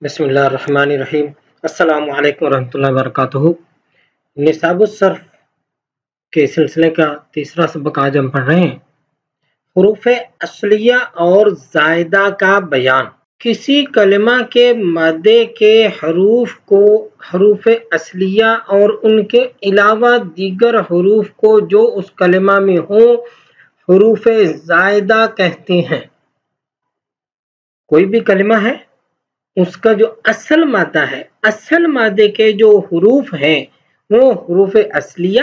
بسم اللہ الرحمن الرحیم۔ السلام علیکم ورحمۃ اللہ وبرکاتہ۔ نصاب الصرف کے سلسلے کا تیسرا سبق آج ہم پڑھ رہے ہیں، حروف اصلیہ اور زائدہ کا بیان۔ کسی کلمہ کے مادے کے حروف کو حروف اصلیہ اور ان کے علاوہ دیگر حروف کو جو اس کلمہ میں ہوں حروف زائدہ کہتے ہیں۔ کوئی بھی کلمہ ہے، اس کا جو اصل مادہ ہے، اصل مادے کے جو حروف ہیں وہ حروف اصلیہ،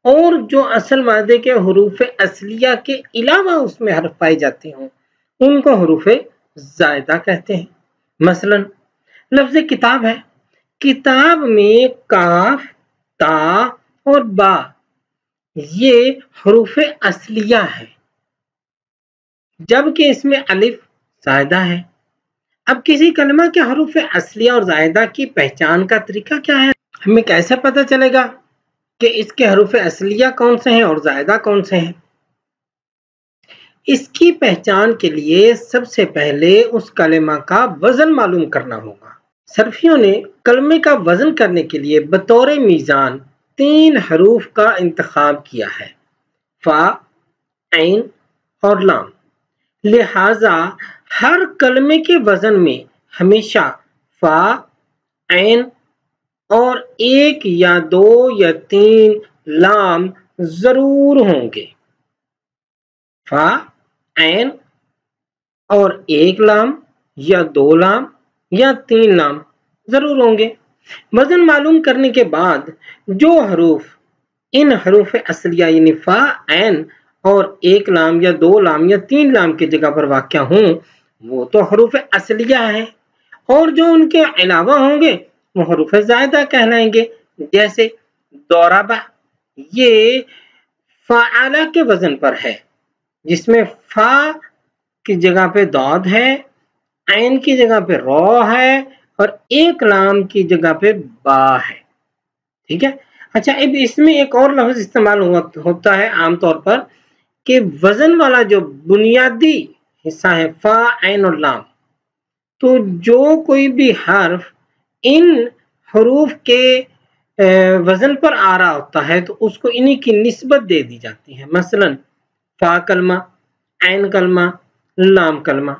اور جو اصل مادے کے حروف اصلیہ کے علاوہ اس میں حرف پائے جاتے ہوں ان کو حروف زائدہ کہتے ہیں۔ مثلا لفظ کتاب ہے، کتاب میں کاف، تا اور با یہ حروف اصلیہ ہے، جبکہ اس میں الف زائدہ ہے۔ اب کسی کلمہ کے حروف اصلیہ اور زائدہ کی پہچان کا طریقہ کیا ہے؟ ہمیں کیسے پتہ چلے گا کہ اس کے حروف اصلیہ کون سے ہیں اور زائدہ کون سے ہیں؟ اس کی پہچان کے لیے سب سے پہلے اس کلمہ کا وزن معلوم کرنا ہوگا۔ صرفیوں نے کلمے کا وزن کرنے کے لیے بطور میزان 3 حروف کا انتخاب کیا ہے، فا، عین اور لام۔ لہذا ہر کلمے کے وزن میں ہمیشہ فا، عین اور 1 یا 2 یا 3 لام ضرور ہوں گے۔ فا، عین اور 1 لام یا 2 لام یا 3 لام ضرور ہوں گے۔ وزن معلوم کرنے کے بعد جو حروف ان حروف اصلیہ یعنی فا، عین اور 1 لام یا 2 لام یا 3 لام کی جگہ پر واقع ہوں وہ تو حروف اصلیہ ہیں، اور جو ان کے علاوہ ہوں گے وہ حروف زائدہ کہلائیں گے۔ جیسے ضربہ، یہ فعلہ کے وزن پر ہے، جس میں فا کی جگہ پہ ضاد ہے، عین کی جگہ پہ را ہے اور 1 لام کی جگہ پہ با ہے۔ ٹھیک ہے؟ اچھا، اب اس میں ایک اور لفظ استعمال ہوتا ہے عام طور پر کہ وزن والا جو بنیادی حصہ ہے فا، عین اور لام، تو جو کوئی بھی حرف ان حروف کے وزن پر آ رہا ہوتا ہے تو اس کو انہی کی نسبت دے دی جاتی ہے۔ مثلا فا کلمہ، عین کلمہ، لام کلمہ،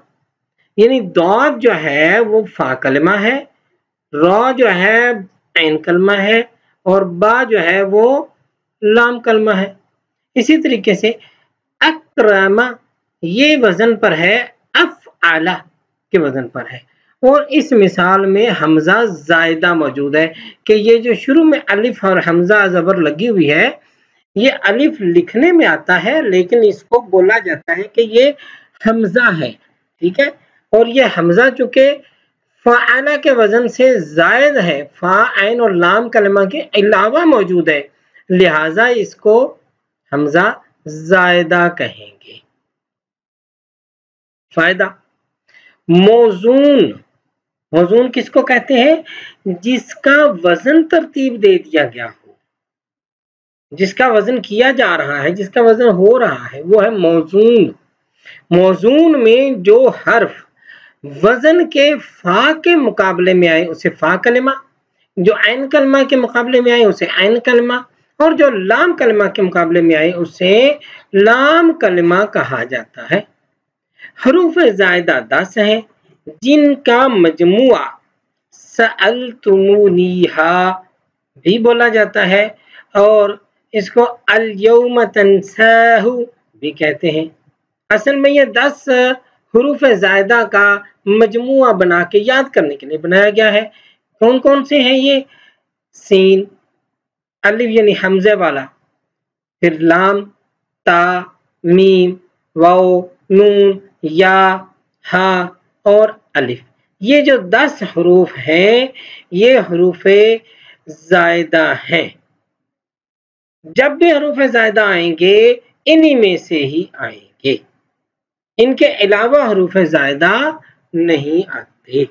یعنی ضاد جو ہے وہ فا کلمہ ہے، را جو ہے عین کلمہ ہے اور با جو ہے وہ لام کلمہ ہے۔ اسی طریقے سے اکرم یہ وزن پر ہے، افعلہ کے وزن پر ہے، اور اس مثال میں حمزہ زائدہ موجود ہے کہ یہ جو شروع میں الف اور حمزہ زبر لگی ہوئی ہے، یہ الف لکھنے میں آتا ہے لیکن اس کو بولا جاتا ہے کہ یہ حمزہ ہے۔ ٹھیک ہے؟ اور یہ حمزہ چونکہ فعلہ کے وزن سے زائد ہے، فا، عین اور لام کلمہ کے علاوہ موجود ہے، لہٰذا اس کو حمزہ زائدہ کہیں گے۔ فائدہ، موزون، موزون کس کو کہتے ہیں؟ جس کا وزن ترتیب دے دیا گیا ہو، جس کا وزن کیا جا رہا ہے، جس کا وزن ہو رہا ہے، وہ ہے موزون۔ موزون میں جو حرف وزن کے فا کے مقابلے میں آئے اسے فا کلمہ، جو عین کلمہ کے مقابلے میں آئے اسے عین کلمہ، اور جو لام کلمہ کے مقابلے میں آئے اسے لام کلمہ کہا جاتا ہے۔ حروف زائدہ 10 ہیں جن کا مجموعہ سألتمونیہا بھی بولا جاتا ہے اور اس کو الیوم تنساہ بھی کہتے ہیں۔ اصل میں یہ 10 حروف زائدہ کا مجموعہ بنا کے یاد کرنے کے لیے بنایا گیا ہے۔ کون کون سے ہیں یہ؟ سین، الف یعنی حمزے والا، پھر لام، تا، میم، واو، نون، یا، ہا اور الف۔ یہ جو 10 حروف ہیں یہ حروف زائدہ ہیں۔ جب بھی حروف زائدہ آئیں گے انہی میں سے ہی آئیں گے، ان کے علاوہ حروف زائدہ نہیں آتے۔